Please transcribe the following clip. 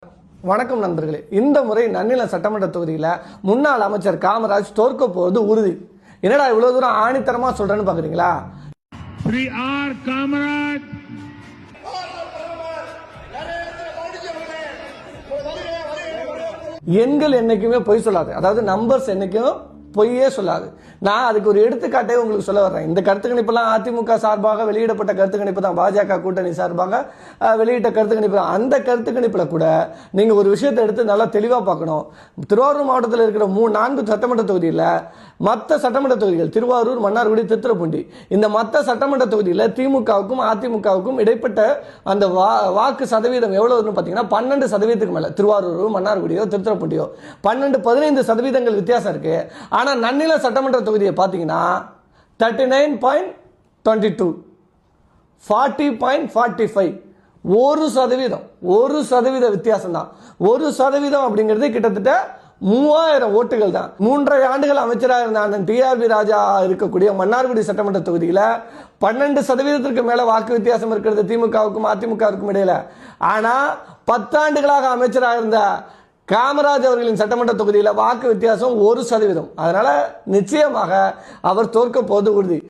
வணக்கம் நண்பர்களே. இந்த முறை நன்னிலம் சட்டமன்ற தொகுதியில் முன்னாள் அமைச்சர் காமராஜ் தோற்க போவது உறுதி. என்னடா இவ்வளவு தூரம் ஆணித்தரமா சொல்றேன்னு பாக்குறீங்களா? எண்கள் என்னைக்குமே பொய் சொல்லாது, அதாவது நம்பர்ஸ் என்னைக்கும் பொய்யே சொல்லாது. நான் அதுக்கு ஒரு எடுத்துக்காட்டே உங்களுக்கு சொல்ல வர்றேன். இந்த கருத்து கணிப்பெல்லாம் அதிமுக சார்பாக வெளியிடப்பட்ட கருத்து கணிப்பு தான், பாஜக கூட்டணி சார்பாக வெளியிட்ட கருத்து கணிப்பு தான். அந்த கருத்து கணிப்புல கூட நீங்க ஒரு விஷயத்தை எடுத்து நல்லா தெளிவா பார்க்கணும். திருவாரூர் மாவட்டத்தில் இருக்கிற 4 சட்டமன்ற தொகுதியில் மற்ற சட்டமன்ற தொகுதிகள் திருவாரூர், மன்னார்குடி, திருத்துறைப்பூண்டி, இந்த மற்ற சட்டமன்ற தொகுதியில் திமுகவுக்கும் அதிமுகவுக்கும் இடைப்பட்ட அந்த வாக்கு சதவீதம் எவ்வளவுன்னு பார்த்தீங்கன்னா 12% மேல. திருவாரூரோ, மன்னார்குடியோ, திருத்துறைப்பூண்டியோ 12-15% வித்தியாசம் இருக்கு. ஆனா நன்னில சட்டமன்ற தொகுதியை பார்த்தீங்கன்னா 39.22, 40.45, 1% வித்தியாசம் தான். 1% அப்படிங்கிறது கிட்டத்தட்ட 3000 ஓட்டுகள் தான். 3.5 ஆண்டுகள் அமைச்சராக இருந்த டிஆர்பி ராஜா இருக்கக்கூடிய மன்னார்குடி சட்டமன்ற தொகுதியில் 12% மேல வாக்கு வித்தியாசம் இருக்கிறது திமுகவுக்கும் அதிமுகவுக்கும் இடையில. ஆனா 10 ஆண்டுகளாக அமைச்சராக இருந்த காமராஜ் அவர்களின் சட்டமன்ற தொகுதியில் வாக்கு வித்தியாசம் 1%. அதனால நிச்சயமாக அவர் தோற்க போவது உறுதி.